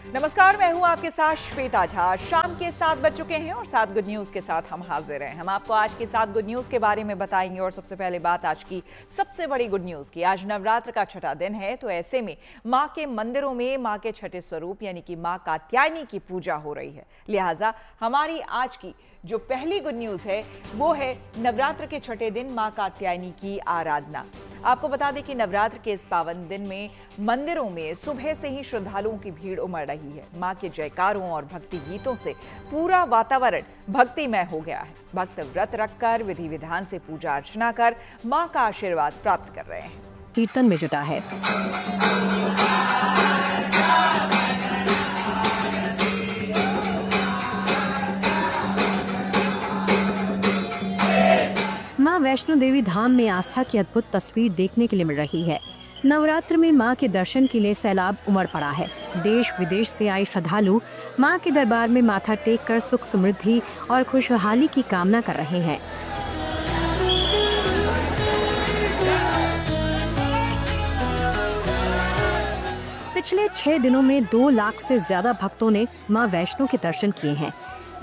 नमस्कार, मैं हूं आपके साथ श्वेता झा। शाम के 7 बज चुके हैं और 7 गुड न्यूज के साथ हम हाजिर हैं। हम आपको आज के 7 गुड न्यूज के बारे में बताएंगे और सबसे पहले बात आज की सबसे बड़ी गुड न्यूज की। आज नवरात्र का छठा दिन है, तो ऐसे में मां के मंदिरों में मां के छठे स्वरूप यानी कि मां कात्यायनी की पूजा हो रही है। लिहाजा हमारी आज की जो पहली गुड न्यूज है वो है नवरात्र के छठे दिन मां कात्यायनी की आराधना। आपको बता दें कि नवरात्र के इस पावन दिन में मंदिरों में सुबह से ही श्रद्धालुओं की भीड़ उमड़ रही है। मां के जयकारों और भक्ति गीतों से पूरा वातावरण भक्तिमय हो गया है। भक्त व्रत रखकर विधि विधान से पूजा अर्चना कर मां का आशीर्वाद प्राप्त कर रहे हैं। कीर्तन में जुटा है। मां वैष्णो देवी धाम में आस्था की अद्भुत तस्वीर देखने के लिए मिल रही है। नवरात्र में मां के दर्शन के लिए सैलाब उमड़ पड़ा है। देश विदेश से आए श्रद्धालु मां के दरबार में माथा टेक कर सुख समृद्धि और खुशहाली की कामना कर रहे हैं। पिछले 6 दिनों में 2 लाख से ज्यादा भक्तों ने मां वैष्णो के दर्शन किए हैं।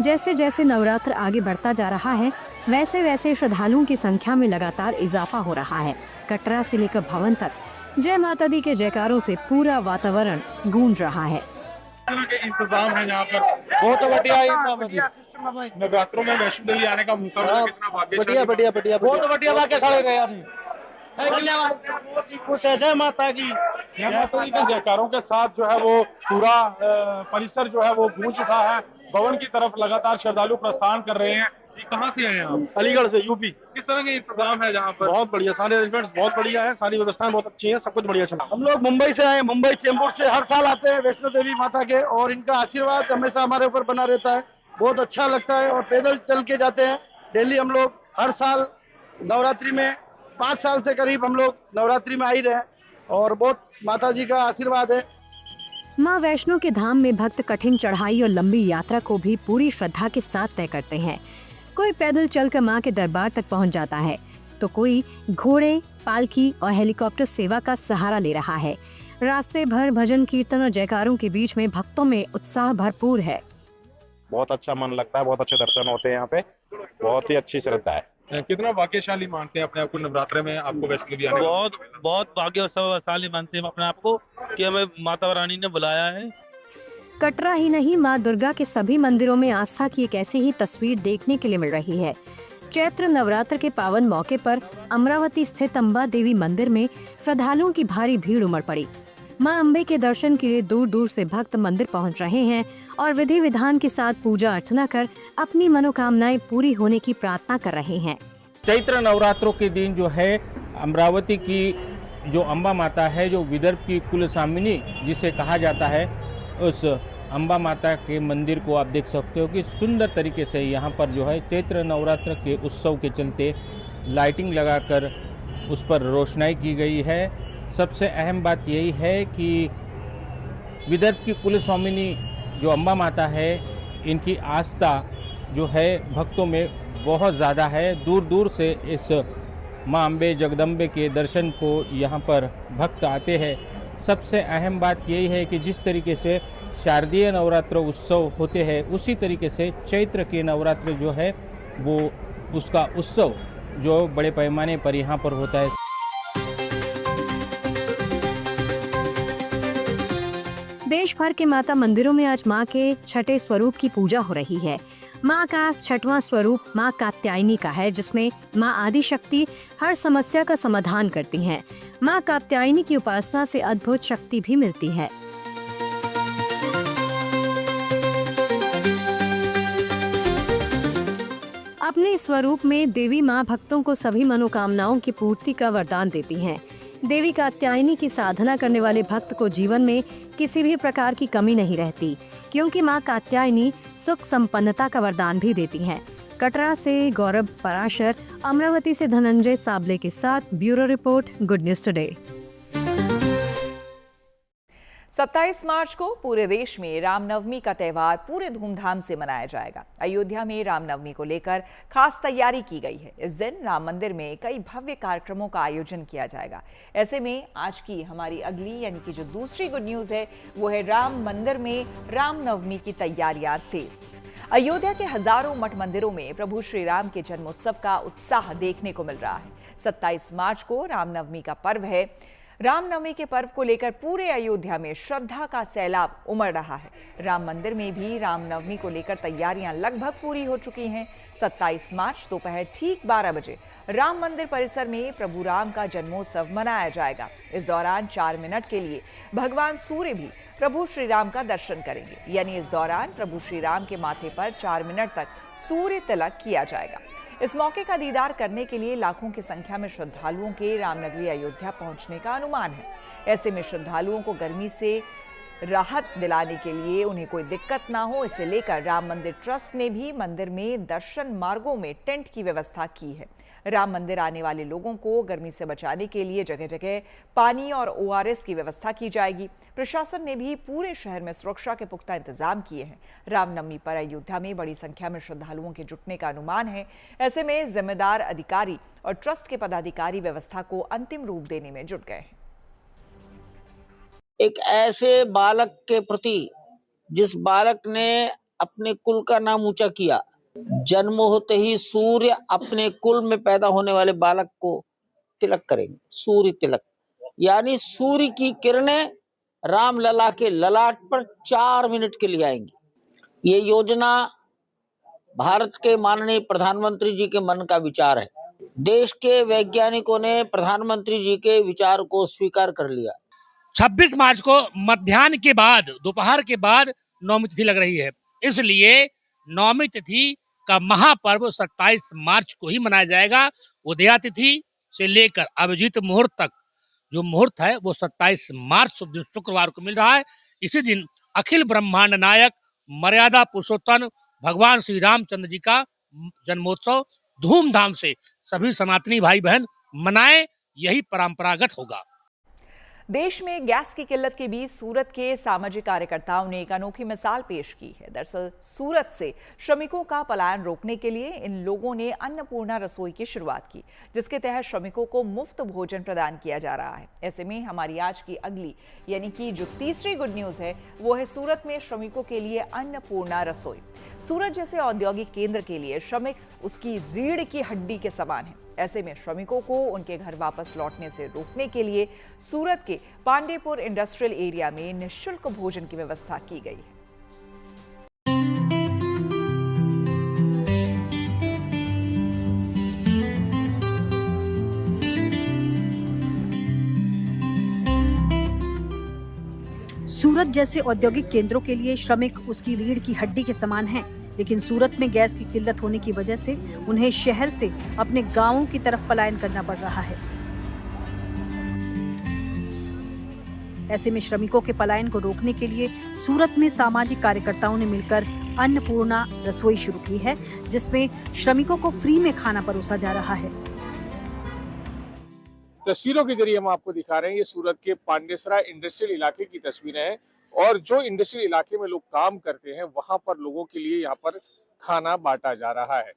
जैसे जैसे नवरात्र आगे बढ़ता जा रहा है, वैसे वैसे श्रद्धालुओं की संख्या में लगातार इजाफा हो रहा है। कटरा से लेकर भवन तक जय माता दी के जयकारों से पूरा वातावरण गूंज रहा है। इंतजाम है यहाँ पर बहुत बढ़िया। नवरात्रों में वैष्णो देवी आने का मौका मिला, कितना भाग्यशाली। बढ़िया बहुत बढ़िया भाग्यशाली रहे यार। बहुत ही खुश है। जय माता की। माता दी के जयकारों के साथ जो है वो पूरा परिसर जो है वो गूंज उठा है। भवन की तरफ लगातार श्रद्धालु प्रस्थान कर रहे हैं। ये कहाँ से आए हैं आप? अलीगढ़ से, यूपी। किस तरह के इंतजाम है जहाँ पर? बहुत बढ़िया, सारे अरेंजमेंट्स बहुत बढ़िया है, सारी व्यवस्थाएं बहुत अच्छी है, सब कुछ बढ़िया चला। हम लोग मुंबई से आए, मुंबई चेंबूर से हर साल आते हैं वैष्णो देवी माता के, और इनका आशीर्वाद हमेशा हमारे ऊपर बना रहता है। बहुत अच्छा लगता है और पैदल चल के जाते हैं डेली। हम लोग हर साल नवरात्रि में 5 साल से करीब हम लोग नवरात्रि में आ ही रहे हैं और बहुत माता जी का आशीर्वाद है। मां वैष्णो के धाम में भक्त कठिन चढ़ाई और लंबी यात्रा को भी पूरी श्रद्धा के साथ तय करते हैं। कोई पैदल चलकर मां के दरबार तक पहुंच जाता है, तो कोई घोड़े, पालकी और हेलीकॉप्टर सेवा का सहारा ले रहा है। रास्ते भर भजन कीर्तन और जयकारों के बीच में भक्तों में उत्साह भरपूर है। बहुत अच्छा मन लगता है, बहुत अच्छे दर्शन होते हैं यहाँ पे, बहुत ही अच्छी श्रद्धा है। कितना भाग्यशाली मानते हैं अपने आप को नवरात्र में आपको वैष्णो देवी आने? बहुत भाग्यशाली मानते हैं अपने आप को कि हमें माता रानी ने बुलाया है। कटरा ही नहीं, मां दुर्गा के सभी मंदिरों में आस्था की एक ऐसी ही तस्वीर देखने के लिए मिल रही है। चैत्र नवरात्र के पावन मौके पर अमरावती स्थित अम्बा देवी मंदिर में श्रद्धालुओं की भारी भीड़ उमड़ पड़ी। मां अम्बे के दर्शन के लिए दूर दूर से भक्त मंदिर पहुंच रहे हैं और विधि विधान के साथ पूजा अर्चना कर अपनी मनोकामनाएं पूरी होने की प्रार्थना कर रहे हैं। चैत्र नवरात्रों के दिन जो है अमरावती की जो अम्बा माता है, जो विदर्भ की कुलस्वामिनी जिसे कहा जाता है, उस अम्बा माता के मंदिर को आप देख सकते हो कि सुंदर तरीके से यहाँ पर जो है चैत्र नवरात्र के उत्सव के चलते लाइटिंग लगाकर उस पर रोशनाई की गई है। सबसे अहम बात यही है कि विदर्भ की कुलस्वामिनी जो अम्बा माता है, इनकी आस्था जो है भक्तों में बहुत ज़्यादा है। दूर दूर से इस माँ अम्बे जगदम्बे के दर्शन को यहाँ पर भक्त आते हैं। सबसे अहम बात यही है कि जिस तरीके से शारदीय नवरात्र उत्सव होते हैं, उसी तरीके से चैत्र के नवरात्र जो है वो उसका उत्सव जो बड़े पैमाने पर यहाँ पर होता है। देश भर के माता मंदिरों में आज मां के छठे स्वरूप की पूजा हो रही है। मां का छठवां स्वरूप मां कात्यायनी का है, जिसमें मां आदि शक्ति हर समस्या का समाधान करती हैं। मां कात्यायनी की उपासना से अद्भुत शक्ति भी मिलती है। अपने स्वरूप में देवी मां भक्तों को सभी मनोकामनाओं की पूर्ति का वरदान देती हैं। देवी कात्यायनी की साधना करने वाले भक्त को जीवन में किसी भी प्रकार की कमी नहीं रहती, क्योंकि मां कात्यायनी सुख संपन्नता का वरदान भी देती हैं। कटरा से गौरव पराशर, अमरावती से धनंजय साबले के साथ bureau report, good news today. 27 मार्च को पूरे देश में रामनवमी का त्यौहार पूरे धूमधाम से मनाया जाएगा। अयोध्या में रामनवमी को लेकर खास तैयारी की गई है। इस दिन राम मंदिर में कई भव्य कार्यक्रमों का आयोजन किया जाएगा। ऐसे में आज की हमारी अगली यानी कि जो दूसरी गुड न्यूज है वो है राम मंदिर में रामनवमी की तैयारियां तेज। अयोध्या के हजारों मठ मंदिरों में प्रभु श्री राम के जन्मोत्सव का उत्साह देखने को मिल रहा है। 27 मार्च को रामनवमी का पर्व है। रामनवमी के पर्व को लेकर पूरे अयोध्या में श्रद्धा का सैलाब उमड़ रहा है। राम मंदिर में भी रामनवमी को लेकर तैयारियां लगभग पूरी हो चुकी हैं। 27 मार्च दोपहर ठीक 12 बजे राम मंदिर परिसर में प्रभु राम का जन्मोत्सव मनाया जाएगा। इस दौरान 4 मिनट के लिए भगवान सूर्य भी प्रभु श्री राम का दर्शन करेंगे, यानी इस दौरान प्रभु श्री राम के माथे पर 4 मिनट तक सूर्य तिलक किया जाएगा। इस मौके का दीदार करने के लिए लाखों की संख्या में श्रद्धालुओं के रामनगरी अयोध्या पहुंचने का अनुमान है। ऐसे में श्रद्धालुओं को गर्मी से राहत दिलाने के लिए उन्हें कोई दिक्कत ना हो, इसे लेकर राम मंदिर ट्रस्ट ने भी मंदिर में दर्शन मार्गों में टेंट की व्यवस्था की है। राम मंदिर आने वाले लोगों को गर्मी से बचाने के लिए जगह जगह पानी और ORS की व्यवस्था की जाएगी। प्रशासन ने भी पूरे शहर में सुरक्षा के पुख्ता इंतजाम किए हैं। रामनवमी पर अयोध्या में बड़ी संख्या में श्रद्धालुओं के जुटने का अनुमान है। ऐसे में जिम्मेदार अधिकारी और ट्रस्ट के पदाधिकारी व्यवस्था को अंतिम रूप देने में जुट गए हैं। एक ऐसे बालक के प्रति जिस बालक ने अपने कुल का नाम ऊंचा किया, जन्म होते ही सूर्य अपने कुल में पैदा होने वाले बालक को तिलक करेंगे। सूर्य तिलक यानी सूर्य की किरणें राम लला के ललाट पर 4 मिनट के लिए आएंगी। ये योजना भारत के माननीय प्रधानमंत्री जी के मन का विचार है। देश के वैज्ञानिकों ने प्रधानमंत्री जी के विचार को स्वीकार कर लिया। 26 मार्च को मध्याह्न के बाद, दोपहर के बाद नवमी तिथि लग रही है, इसलिए नवमी तिथि का महापर्व 27 मार्च को ही मनाया जाएगा। उदया तिथि से लेकर अभिजीत मुहूर्त तक जो मुहूर्त है वो 27 मार्च शुक्रवार को मिल रहा है। इसी दिन अखिल ब्रह्मांड नायक मर्यादा पुरुषोत्तम भगवान श्री रामचंद्र जी का जन्मोत्सव धूमधाम से सभी सनातनी भाई बहन मनाएं, यही परंपरागत होगा। देश में गैस की किल्लत के बीच सूरत के सामाजिक कार्यकर्ताओं ने एक अनोखी मिसाल पेश की है। दरअसल सूरत से श्रमिकों का पलायन रोकने के लिए इन लोगों ने अन्नपूर्णा रसोई की शुरुआत की, जिसके तहत श्रमिकों को मुफ्त भोजन प्रदान किया जा रहा है। ऐसे में हमारी आज की अगली यानी कि जो तीसरी गुड न्यूज है वो है सूरत में श्रमिकों के लिए अन्नपूर्णा रसोई। सूरत जैसे औद्योगिक केंद्र के लिए श्रमिक उसकी रीढ़ की हड्डी के समान है। ऐसे में श्रमिकों को उनके घर वापस लौटने से रोकने के लिए सूरत के पांडेपुर इंडस्ट्रियल एरिया में निःशुल्क भोजन की व्यवस्था की गई है। सूरत जैसे औद्योगिक केंद्रों के लिए श्रमिक उसकी रीढ़ की हड्डी के समान हैं, लेकिन सूरत में गैस की किल्लत होने की वजह से उन्हें शहर से अपने गांवों की तरफ पलायन करना पड़ रहा है। ऐसे में श्रमिकों के पलायन को रोकने के लिए सूरत में सामाजिक कार्यकर्ताओं ने मिलकर अन्नपूर्णा रसोई शुरू की है, जिसमें श्रमिकों को फ्री में खाना परोसा जा रहा है। तस्वीरों के जरिए हम आपको दिखा रहे हैं ये सूरत के पांडेसरा इंडस्ट्रियल इलाके की तस्वीरें हैं और जो इंडस्ट्रियल इलाके में लोग काम करते हैं वहां पर लोगों के लिए यहाँ पर खाना बांटा जा रहा है।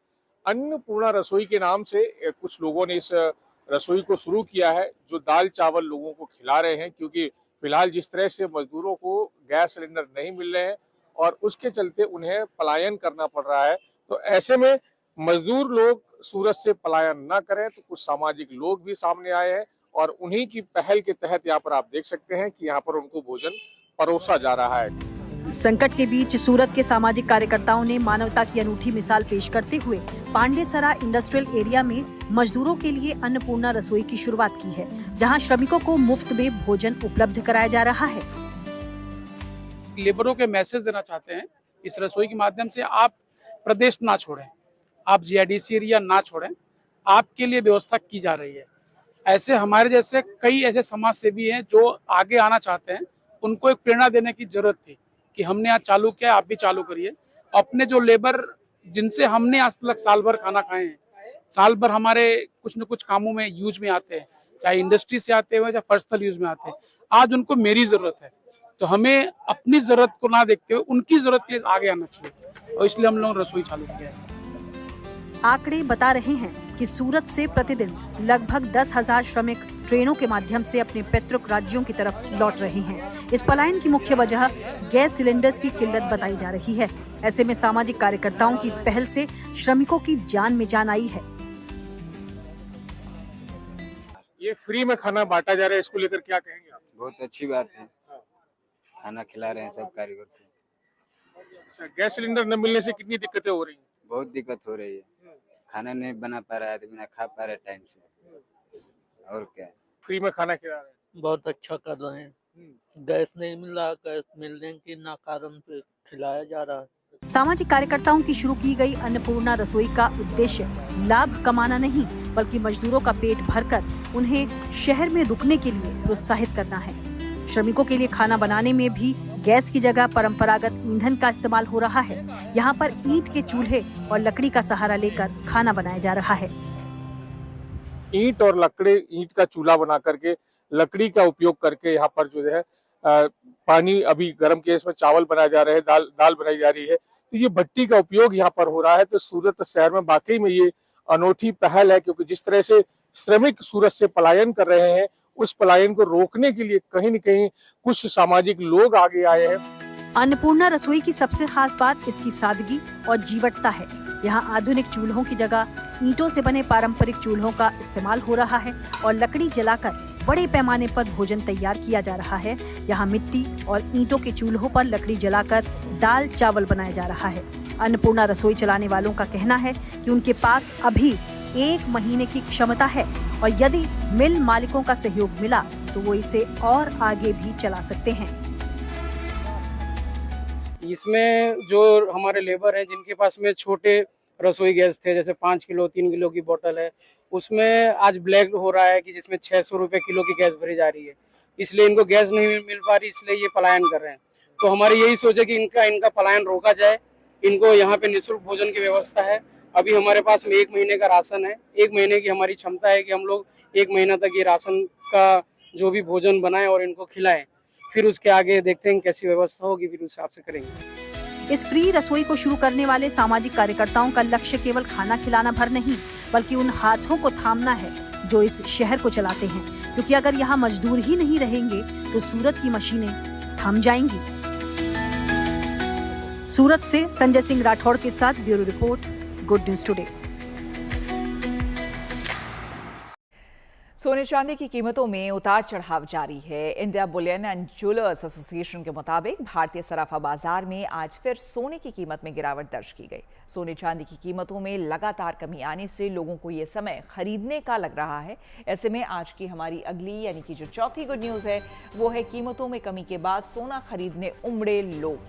अन्नपूर्णा रसोई के नाम से कुछ लोगों ने इस रसोई को शुरू किया है, जो दाल चावल लोगों को खिला रहे हैं, क्योंकि फिलहाल जिस तरह से मजदूरों को गैस सिलेंडर नहीं मिल रहे हैं और उसके चलते उन्हें पलायन करना पड़ रहा है। तो ऐसे में मजदूर लोग सूरत से पलायन न करें, तो कुछ सामाजिक लोग भी सामने आए हैं और उन्हीं की पहल के तहत यहाँ पर आप देख सकते हैं कि यहाँ पर उनको भोजन परोसा जा रहा है। संकट के बीच सूरत के सामाजिक कार्यकर्ताओं ने मानवता की अनूठी मिसाल पेश करते हुए पांडेसरा इंडस्ट्रियल एरिया में मजदूरों के लिए अन्नपूर्णा रसोई की शुरुआत की है, जहां श्रमिकों को मुफ्त में भोजन उपलब्ध कराया जा रहा है। लेबरों के मैसेज देना चाहते हैं इस रसोई के माध्यम से, आप प्रदेश ना छोड़ें, आप GIDC एरिया ना छोड़ें, आपके लिए व्यवस्था की जा रही है। ऐसे हमारे जैसे कई ऐसे समाज सेवी हैं जो आगे आना चाहते हैं, उनको एक प्रेरणा देने की जरूरत थी कि हमने आज चालू किया, आप भी चालू करिए। अपने जो लेबर जिनसे हमने आज तक साल भर खाना खाए हैं, साल भर हमारे कुछ न कुछ कामों में यूज में आते हैं, चाहे इंडस्ट्री से आते हुए चाहे पर्सनल यूज में आते हैं, आज उनको मेरी जरूरत है। तो हमें अपनी जरूरत को ना देखते हुए उनकी जरूरत के लिए आगे आना चाहिए, और इसलिए हम लोग रसोई चालू किया है। आंकड़े बता रहे हैं कि सूरत से प्रतिदिन लगभग 10,000 श्रमिक ट्रेनों के माध्यम से अपने पैतृक राज्यों की तरफ लौट रहे हैं। इस पलायन की मुख्य वजह गैस सिलेंडर्स की किल्लत बताई जा रही है। ऐसे में सामाजिक कार्यकर्ताओं की इस पहल से श्रमिकों की जान में जान आई है। ये फ्री में खाना बांटा जा रहा है, इसको लेकर क्या कहेंगे आप? बहुत अच्छी बात है, खाना खिला रहे हैं सब कारीगर को। अच्छा, गैस सिलेंडर न मिलने से कितनी दिक्कतें हो रही हैं? बहुत दिक्कत हो रही है, खाना नहीं बना पा रहा है, आदमी ना खा पा रहा है टाइम से, और क्या। फ्री में खाना खिला रहे हैं, बहुत अच्छा कर रहे हैं। गैस नहीं मिल रहा, गैस मिलने के ना कारण पे खिलाया जा रहा है। सामाजिक कार्यकर्ताओं की शुरू की गई अन्नपूर्णा रसोई का उद्देश्य लाभ कमाना नहीं, बल्कि मजदूरों का पेट भरकर उन्हें शहर में रुकने के लिए प्रोत्साहित करना है। श्रमिकों के लिए खाना बनाने में भी गैस की जगह परंपरागत ईंधन का इस्तेमाल हो रहा है। यहाँ पर ईंट के चूल्हे और लकड़ी का सहारा लेकर खाना बनाया जा रहा है। ईंट और लकड़ी, ईंट का चूल्हा बना करके लकड़ी का उपयोग करके यहाँ पर जो है पानी अभी गर्म केस में चावल बनाए जा रहे हैं, दाल बनाई जा रही है, तो ये भट्टी का उपयोग यहाँ पर हो रहा है। तो सूरत शहर में वाकई में ये अनोखी पहल है, क्योंकि जिस तरह से श्रमिक सूरत से पलायन कर रहे हैं, उस पलायन को रोकने के लिए कहीं न कहीं कुछ सामाजिक लोग आगे आए हैं। अन्नपूर्णा रसोई की सबसे खास बात इसकी सादगी और जीवटता है। यहाँ आधुनिक चूल्हों की जगह ईंटों से बने पारंपरिक चूल्हों का इस्तेमाल हो रहा है और लकड़ी जलाकर बड़े पैमाने पर भोजन तैयार किया जा रहा है। यहाँ मिट्टी और ईंटों के चूल्हों पर लकड़ी जलाकर दाल चावल बनाया जा रहा है। अन्नपूर्णा रसोई चलाने वालों का कहना है कि उनके पास अभी 1 महीने की क्षमता है और यदि मिल मालिकों का सहयोग मिला तो वो इसे और आगे भी चला सकते हैं। इसमें जो हमारे लेबर हैं जिनके पास में छोटे रसोई गैस थे, जैसे 5 किलो 3 किलो की बोतल है, उसमें आज ब्लैक हो रहा है कि जिसमें 600 रुपए किलो की गैस भरी जा रही है, इसलिए इनको गैस नहीं मिल पा रही, इसलिए ये पलायन कर रहे हैं। तो हमारी यही सोच है कि इनका पलायन रोका जाए, इनको यहाँ पे निःशुल्क भोजन की व्यवस्था है। अभी हमारे पास में 1 महीने का राशन है, 1 महीने की हमारी क्षमता है कि हम लोग 1 महीना तक ये राशन का जो भी भोजन बनाएं और इनको खिलाएं, फिर उसके आगे देखते हैं कैसी व्यवस्था होगी, फिर उस हिसाब से करेंगे। इस फ्री रसोई को शुरू करने वाले सामाजिक कार्यकर्ताओं का लक्ष्य केवल खाना खिलाना भर नहीं, बल्कि उन हाथों को थामना है जो इस शहर को चलाते हैं, क्योंकि अगर यहाँ मजदूर ही नहीं रहेंगे तो सूरत की मशीनें थम जाएंगी। सूरत से संजय सिंह राठौड़ के साथ bureau report, good news today. सोने चांदी की कीमतों में उतार चढ़ाव जारी है। India Boolean and jewellers association के मुताबिक भारतीय सराफा बाजार में आज फिर सोने की कीमत में गिरावट दर्ज की गई। सोने चांदी की कीमतों में लगातार कमी आने से लोगों को ये समय खरीदने का लग रहा है। ऐसे में आज की हमारी अगली यानी कि जो चौथी गुड न्यूज है वो है कीमतों में कमी के बाद सोना खरीदने उमड़े लोग।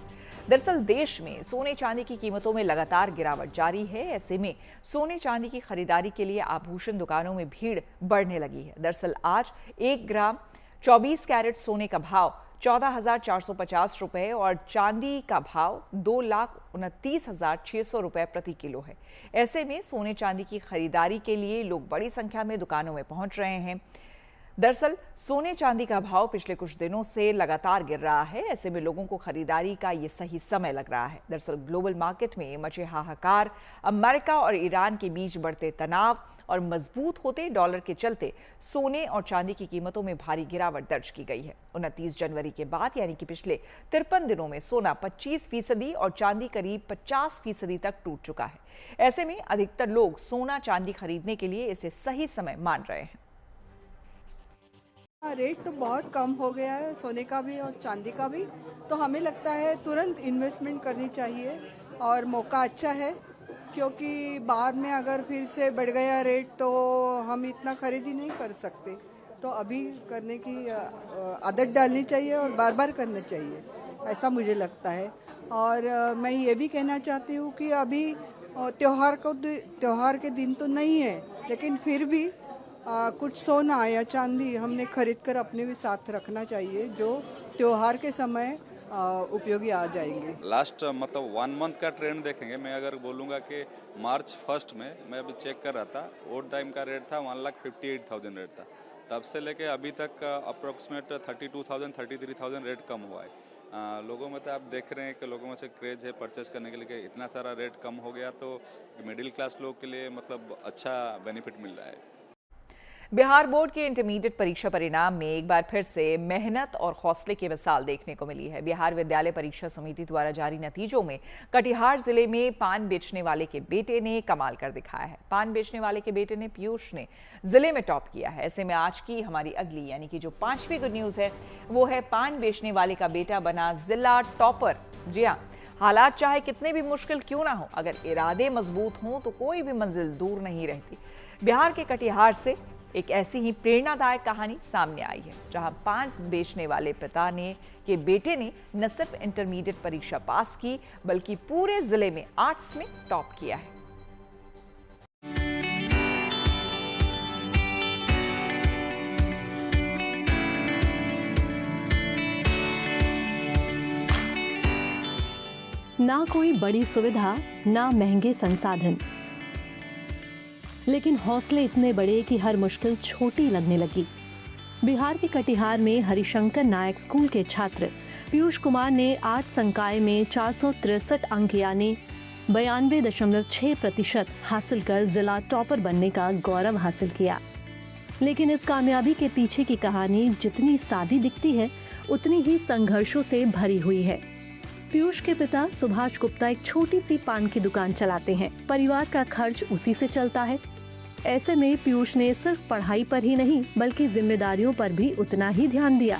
दरअसल देश में सोने चांदी की कीमतों में लगातार गिरावट जारी है। ऐसे में सोने चांदी की खरीदारी के लिए आभूषण दुकानों में भीड़ बढ़ने लगी है। दरअसल आज 1 ग्राम 24 कैरेट सोने का भाव 14,450 रुपए और चांदी का भाव 2,29,600 रुपए प्रति किलो है। ऐसे में सोने चांदी की खरीदारी के लिए लोग बड़ी संख्या में दुकानों में पहुंच रहे हैं। दरअसल सोने चांदी का भाव पिछले कुछ दिनों से लगातार गिर रहा है। ऐसे में लोगों को खरीदारी का ये सही समय लग रहा है। दरअसल ग्लोबल मार्केट में मचे हाहाकार, अमेरिका और ईरान के बीच बढ़ते तनाव और मजबूत होते डॉलर के चलते सोने और चांदी की कीमतों में भारी गिरावट दर्ज की गई है। 29 जनवरी के बाद यानी कि पिछले 53 दिनों में सोना 25% और चांदी करीब 50% तक टूट चुका है। ऐसे में अधिकतर लोग सोना चांदी खरीदने के लिए इसे सही समय मान रहे हैं। रेट तो बहुत कम हो गया है सोने का भी और चांदी का भी, तो हमें लगता है तुरंत इन्वेस्टमेंट करनी चाहिए और मौका अच्छा है, क्योंकि बाद में अगर फिर से बढ़ गया रेट तो हम इतना खरीदी नहीं कर सकते। तो अभी करने की आदत डालनी चाहिए और बार बार करना चाहिए, ऐसा मुझे लगता है। और मैं ये भी कहना चाहती हूँ कि अभी त्योहार के दिन तो नहीं है, लेकिन फिर भी कुछ सोना या चांदी हमने खरीद कर अपने भी साथ रखना चाहिए, जो त्योहार के समय उपयोगी आ जाएंगे। लास्ट मतलब 1 मंथ का ट्रेंड देखेंगे, मैं अगर बोलूँगा कि मार्च 1 में मैं अभी चेक कर रहा था, वो टाइम का रेट था 1,58,000 रेट था। तब से लेके अभी तक अप्रोक्सीमेट 32,000 33,000 रेट कम हुआ है। लोगों में तो आप देख रहे हैं कि लोगों में से क्रेज है परचेस करने के लिए कि इतना सारा रेट कम हो गया तो मिडिल क्लास लोग के लिए मतलब अच्छा बेनिफिट मिल रहा है। बिहार बोर्ड के इंटरमीडिएट परीक्षा परिणाम में एक बार फिर से मेहनत और हौसले की मिसाल देखने को मिली है। बिहार विद्यालय परीक्षा समिति द्वारा जारी नतीजों में कटिहार जिले में पान बेचने वाले के बेटे ने कमाल कर दिखाया है। पान बेचने वाले के बेटे ने पीयूष ने जिले में टॉप किया है। ऐसे में आज की हमारी अगली यानी कि जो 5वीं गुड न्यूज है वो है पान बेचने वाले का बेटा बना जिला टॉपर। जी हाँ, हालात चाहे कितने भी मुश्किल क्यों ना हो, अगर इरादे मजबूत हों तो कोई भी मंजिल दूर नहीं रहती। बिहार के कटिहार से एक ऐसी ही प्रेरणादायक कहानी सामने आई है, जहां पान बेचने वाले पिता ने के बेटे ने न सिर्फ इंटरमीडिएट परीक्षा पास की बल्कि पूरे जिले में आर्ट्स में टॉप किया है। ना कोई बड़ी सुविधा, ना महंगे संसाधन, लेकिन हौसले इतने बड़े कि हर मुश्किल छोटी लगने लगी। बिहार के कटिहार में हरिशंकर नायक स्कूल के छात्र पीयूष कुमार ने 8 संकाय में 463 अंक यानी 92.6% हासिल कर जिला टॉपर बनने का गौरव हासिल किया। लेकिन इस कामयाबी के पीछे की कहानी जितनी सादी दिखती है उतनी ही संघर्षों से भरी हुई है। पीयूष के पिता सुभाष गुप्ता एक छोटी सी पान की दुकान चलाते हैं। परिवार का खर्च उसी से चलता है। ऐसे में पीयूष ने सिर्फ पढ़ाई पर ही नहीं बल्कि जिम्मेदारियों पर भी उतना ही ध्यान दिया।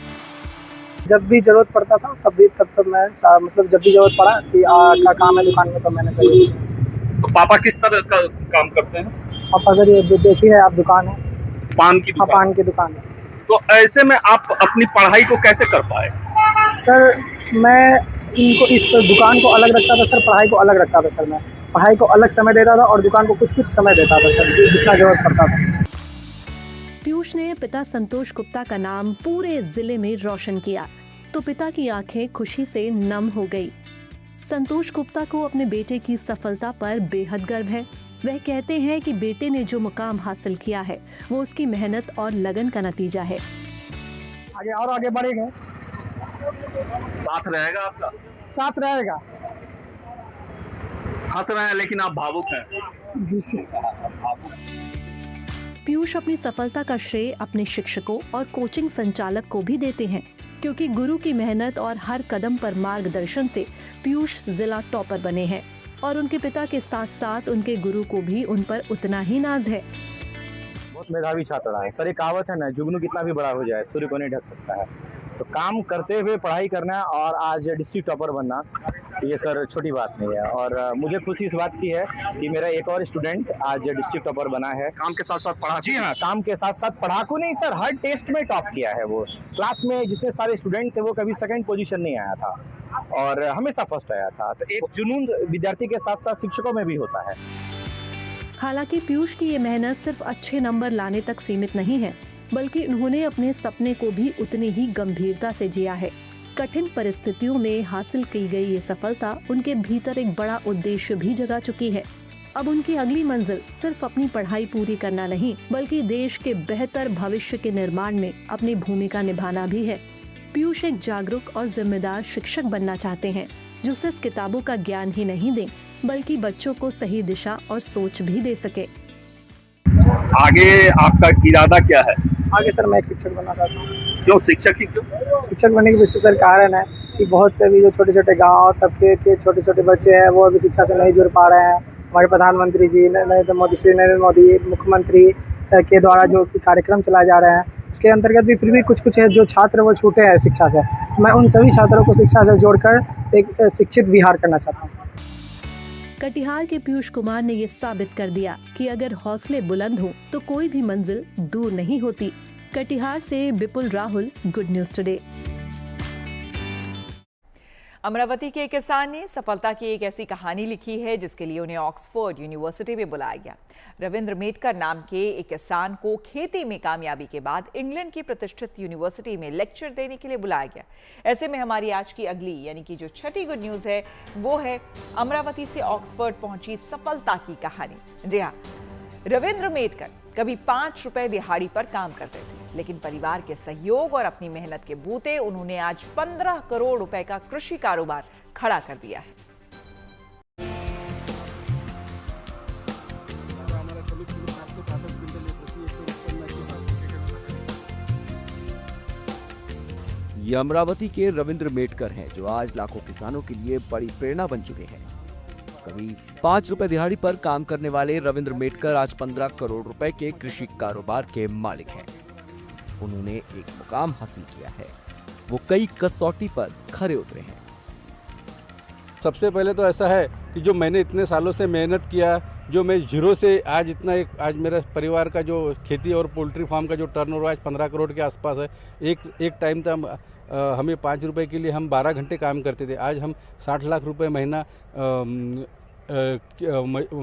जब भी जरूरत पड़ता था तब मैं मतलब जब भी जरूरत पड़ा कि का काम है दुकान में तो मैंने सही। तो पापा किस तरह का काम करते हैं? पापा सर ये जो देखी है आप दुकान है पान की दुकान। पान की दुकान है। तो ऐसे में आप अपनी पढ़ाई को कैसे कर पाए? सर मैं इनको इस दुकान को अलग रखता था सर, पढ़ाई को अलग रखता था सर। मैं पढ़ाई को अलग समय देता था और दुकान को कुछ समय देता था सर, जितना जरूरत पड़ता था। पीयूष ने पिता संतोष गुप्ता का नाम पूरे जिले में रोशन किया तो पिता की आंखें खुशी से नम हो गई। संतोष गुप्ता को अपने बेटे की सफलता पर बेहद गर्व है। वह कहते हैं कि बेटे ने जो मुकाम हासिल किया है वो उसकी मेहनत और लगन का नतीजा है। आगे और आगे बढ़ेंगे। साथ रहेगा आपका? साथ रहेगा। हंस रहे हैं लेकिन आप भावुक हैं। पीयूष अपनी सफलता का श्रेय अपने शिक्षकों और कोचिंग संचालक को भी देते हैं, क्योंकि गुरु की मेहनत और हर कदम पर मार्गदर्शन से पीयूष जिला टॉपर बने हैं और उनके पिता के साथ साथ उनके गुरु को भी उन पर उतना ही नाज है। बहुत मेधावी छात्र रहा है सर। एक कहावत है ना, जुगनू कितना भी बड़ा हो जाए सूर्य को नहीं ढक सकता है। तो काम करते हुए पढ़ाई करना और आज डिस्ट्रिक्ट टॉपर बनना ये सर छोटी बात नहीं है। और मुझे खुशी इस बात की है कि मेरा एक और स्टूडेंट आज डिस्ट्रिक्ट टॉपर बना है। काम के साथ साथ पढ़ा? जी हाँ, काम के साथ साथ पढ़ाकू नहीं सर, हर टेस्ट में टॉप किया है। वो क्लास में जितने सारे स्टूडेंट थे वो कभी सेकंड पोजीशन नहीं आया था और हमेशा फर्स्ट आया था। तो एक जुनून विद्यार्थी के साथ साथ शिक्षकों में भी होता है। हालांकि पीयूष की ये मेहनत सिर्फ अच्छे नंबर लाने तक सीमित नहीं है, बल्कि उन्होंने अपने सपने को भी उतनी ही गंभीरता से जिया है। कठिन परिस्थितियों में हासिल की गई ये सफलता उनके भीतर एक बड़ा उद्देश्य भी जगा चुकी है। अब उनकी अगली मंजिल सिर्फ अपनी पढ़ाई पूरी करना नहीं बल्कि देश के बेहतर भविष्य के निर्माण में अपनी भूमिका निभाना भी है। पीयूष एक जागरूक और जिम्मेदार शिक्षक बनना चाहते हैं, जो सिर्फ किताबों का ज्ञान ही नहीं दे बल्कि बच्चों को सही दिशा और सोच भी दे सके। आगे आपका इरादा क्या है? आगे सर मैं एक शिक्षक बनना चाहता हूँ। क्यों शिक्षक ही क्यों? शिक्षक बनने के पीछे सर कारण है कि बहुत से भी जो छोटे छोटे गांव तबके के छोटे छोटे बच्चे हैं वो अभी शिक्षा से नहीं जुड़ पा रहे हैं। हमारे प्रधानमंत्री जी नरेंद्र मोदी मुख्यमंत्री के द्वारा जो कार्यक्रम चलाए जा रहे हैं उसके अंतर्गत भी फिर भी कुछ है जो छात्र वो छूटे हैं शिक्षा से। मैं उन सभी छात्रों को शिक्षा से जोड़कर एक शिक्षित बिहार करना चाहता हूँ। कटिहार के पीयूष कुमार ने ये साबित कर दिया कि अगर हौसले बुलंद हो तो कोई भी मंजिल दूर नहीं होती। कटिहार से Vipul Rahul, good news today. Amravati के किसान ने सफलता की एक ऐसी कहानी लिखी है जिसके लिए उन्हें ऑक्सफोर्ड यूनिवर्सिटी में बुलाया गया। रविंद्र मेटकर नाम के एक किसान को खेती में कामयाबी के बाद इंग्लैंड की प्रतिष्ठित यूनिवर्सिटी में लेक्चर देने के लिए बुलाया गया। ऐसे में हमारी आज की अगली यानी कि जो छठी गुड न्यूज है वो है अमरावती से ऑक्सफोर्ड पहुंची सफलता की कहानी। जी हाँ, रविंद्र मेटकर कभी 5 रुपए दिहाड़ी पर काम करते थे, लेकिन परिवार के सहयोग और अपनी मेहनत के बूते उन्होंने आज 15 करोड़ रुपए का कृषि कारोबार खड़ा कर दिया है। ये अमरावती के रविंद्र मेटकर हैं, जो आज लाखों किसानों के लिए बड़ी प्रेरणा बन चुके हैं। कभी 5 रुपए दिहाड़ी पर काम करने वाले रविंद्र मेटकर आज 15 करोड़ रुपए के कृषि कारोबार के मालिक हैं। उन्होंने एक मुकाम हासिल किया है, वो कई कसौटी पर खरे उतरे हैं। सबसे पहले तो ऐसा है कि जो मैंने इतने सालों से मेहनत किया, जो मैं जीरो से आज इतना आज मेरा परिवार का जो खेती और पोल्ट्री फार्म का जो टर्नओवर आज 15 करोड़ के आसपास है। एक टाइम था हमें 5 रुपए के लिए हम 12 घंटे काम करते थे, आज हम 60 लाख रुपए महीना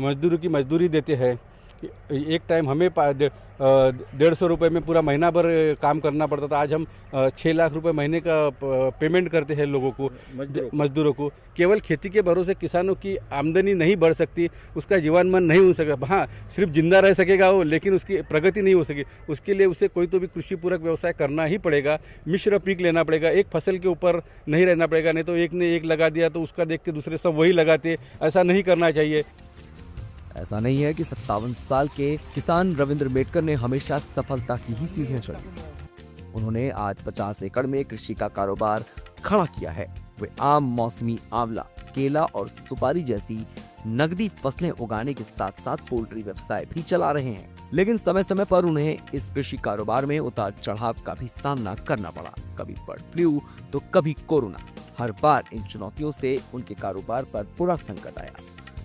मजदूरों की मजदूरी देते हैं। एक टाइम हमें 150 रुपये में पूरा महीना भर काम करना पड़ता था, आज हम 6 लाख रुपए महीने का पेमेंट करते हैं लोगों को, मजदूरों को। केवल खेती के भरोसे किसानों की आमदनी नहीं बढ़ सकती, उसका जीवनमान नहीं हो सकता। हाँ, सिर्फ जिंदा रह सकेगा वो, लेकिन उसकी प्रगति नहीं हो सकेगी। उसके लिए उसे कोई तो भी कृषि पूरक व्यवसाय करना ही पड़ेगा, मिश्र पीक लेना पड़ेगा, एक फसल के ऊपर नहीं रहना पड़ेगा। नहीं तो एक ने एक लगा दिया तो उसका देख के दूसरे सब वही लगाते, ऐसा नहीं करना चाहिए। ऐसा नहीं है कि 57 साल के किसान रविंद्र मेटकर ने हमेशा सफलता की ही सीढ़ियां चढ़ी। उन्होंने आज 50 एकड़ में कृषि का कारोबार खड़ा किया है। वे आम, मौसमी आंवला, केला और सुपारी जैसी नकदी फसलें उगाने के साथ साथ पोल्ट्री व्यवसाय भी चला रहे हैं। लेकिन समय समय पर उन्हें इस कृषि कारोबार में उतार चढ़ाव का भी सामना करना पड़ा। कभी बर्ड फ्लू तो कभी कोरोना। हर बार इन चुनौतियों से उनके कारोबार पर पूरा संकट आया,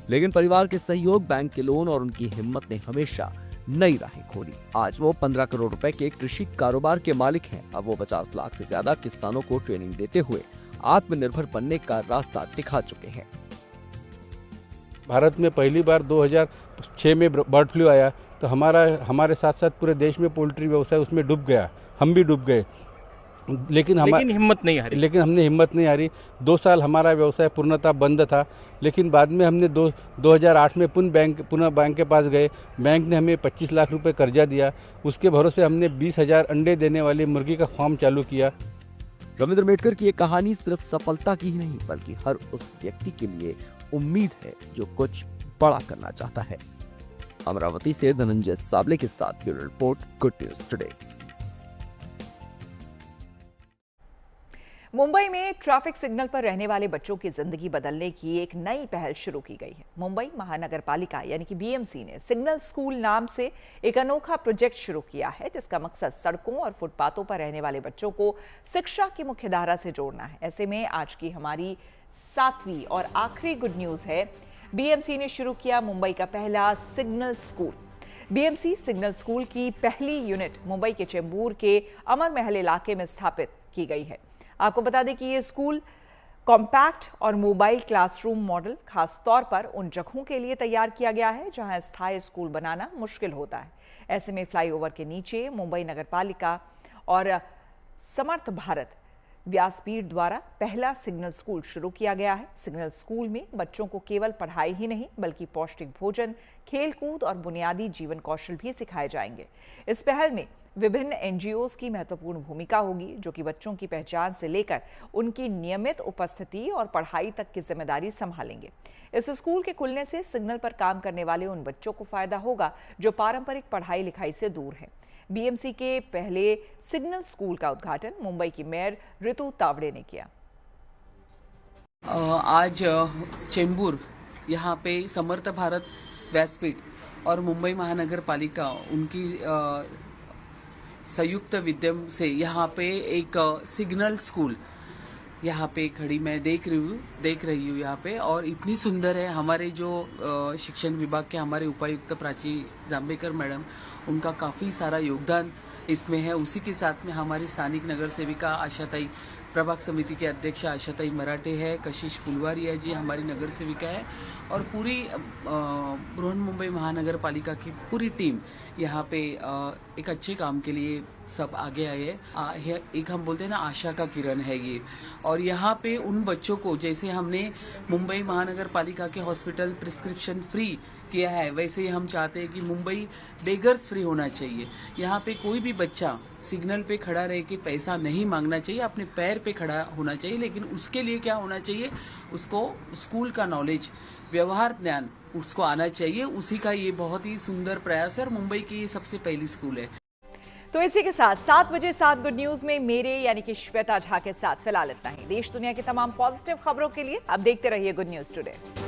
लेकिन परिवार के सहयोग, बैंक के लोन और उनकी हिम्मत ने हमेशा नई राहें खोली। आज वो 15 करोड़ रुपए के कृषि कारोबार के मालिक हैं। अब वो 50 लाख से ज्यादा किसानों को ट्रेनिंग देते हुए आत्मनिर्भर बनने का रास्ता दिखा चुके हैं। भारत में पहली बार 2006 में बर्ड फ्लू आया तो हमारे साथ साथ पूरे देश में पोल्ट्री व्यवसाय उसमें डूब गया, हम भी डूब गए। लेकिन हिम्मत नहीं हारी। लेकिन हमने हिम्मत नहीं हारी। 2 साल हमारा व्यवसाय पूर्णतः बंद था, लेकिन बाद में हमने 2008 में पुनः बैंक के पास गए। बैंक ने हमें 25 लाख रुपए कर्जा दिया। उसके भरोसे हमने 20,000 अंडे देने वाली मुर्गी का फार्म चालू किया। रविंद्र मेटकर की ये कहानी सिर्फ सफलता की ही नहीं, बल्कि हर उस व्यक्ति के लिए उम्मीद है जो कुछ बड़ा करना चाहता है। अमरावती से धनंजय साबले के साथ bureau report, good news today. Mumbai में ट्रैफिक सिग्नल पर रहने वाले बच्चों की जिंदगी बदलने की एक नई पहल शुरू की गई है। मुंबई महानगर पालिका यानी कि बीएमसी ने सिग्नल स्कूल नाम से एक अनोखा प्रोजेक्ट शुरू किया है, जिसका मकसद सड़कों और फुटपाथों पर रहने वाले बच्चों को शिक्षा की मुख्यधारा से जोड़ना है। ऐसे में आज की हमारी 7वीं और आखिरी गुड न्यूज है, बीएमसी ने शुरू किया मुंबई का पहला signal school. BMC signal school की पहली यूनिट मुंबई के चेंबूर के अमर महल इलाके में स्थापित की गई है। आपको बता दें कि ये स्कूल कॉम्पैक्ट और मोबाइल क्लासरूम मॉडल खास तौर पर उन जगहों के लिए तैयार किया गया है जहां स्थायी स्कूल बनाना मुश्किल होता है। ऐसे में फ्लाईओवर के नीचे मुंबई नगरपालिका और समर्थ भारत व्यासपीठ द्वारा पहला सिग्नल स्कूल शुरू किया गया है। सिग्नल स्कूल में बच्चों को केवल पढ़ाई ही नहीं बल्कि पौष्टिक भोजन, खेलकूद और बुनियादी जीवन कौशल भी सिखाए जाएंगे। इस पहल में विभिन्न एनजीओज की महत्वपूर्ण भूमिका होगी, जो कि बच्चों की पहचान से लेकर उनकी नियमित उपस्थिति और पढ़ाई तक की जिम्मेदारी संभालेंगे। इस स्कूल के खुलने से सिग्नल पर काम करने वाले उन बच्चों को फायदा होगा जो पारंपरिक पढ़ाई लिखाई से दूर हैं। बीएमसी के पहले सिग्नल स्कूल का उद्घाटन मुंबई की मेयर ऋतु तावड़े ने किया। आज चेंबूर यहाँ पे समर्थ भारत व्यासपीठ और मुंबई महानगर पालिका उनकी संयुक्त विद्यम से यहाँ पे एक सिग्नल स्कूल यहाँ पे खड़ी मैं देख रही हूँ यहाँ पे, और इतनी सुंदर है। हमारे जो शिक्षण विभाग के हमारे उपायुक्त प्राची जाम्बेकर मैडम, उनका काफ़ी सारा योगदान इसमें है। उसी के साथ में हमारी स्थानिक नगर सेविका आशाताई, प्रभाग समिति के अध्यक्ष आशाताई मराठे है, कशिश फुलवारिया जी हमारी नगर सेविका है, और पूरी बृहन मुंबई महानगर पालिका की पूरी टीम यहाँ पे एक अच्छे काम के लिए सब आगे आए। एक हम बोलते हैं ना, आशा का किरण है ये। और यहाँ पे उन बच्चों को, जैसे हमने मुंबई महानगर पालिका के हॉस्पिटल प्रिस्क्रिप्शन फ्री किया है, वैसे ही हम चाहते हैं कि मुंबई बेगर्स फ्री होना चाहिए। यहाँ पे कोई भी बच्चा सिग्नल पे खड़ा रह के पैसा नहीं मांगना चाहिए, अपने पैर पे खड़ा होना चाहिए। लेकिन उसके लिए क्या होना चाहिए, उसको स्कूल का नॉलेज, व्यवहार ज्ञान उसको आना चाहिए। उसी का ये बहुत ही सुंदर प्रयास है और मुंबई की ये सबसे पहली स्कूल है। तो इसी के साथ 7 बजे 7 गुड न्यूज में मेरे यानी कि श्वेता झा के साथ फिलहाल इतना ही। देश दुनिया की तमाम पॉजिटिव खबरों के लिए आप देखते रहिए गुड न्यूज टुडे।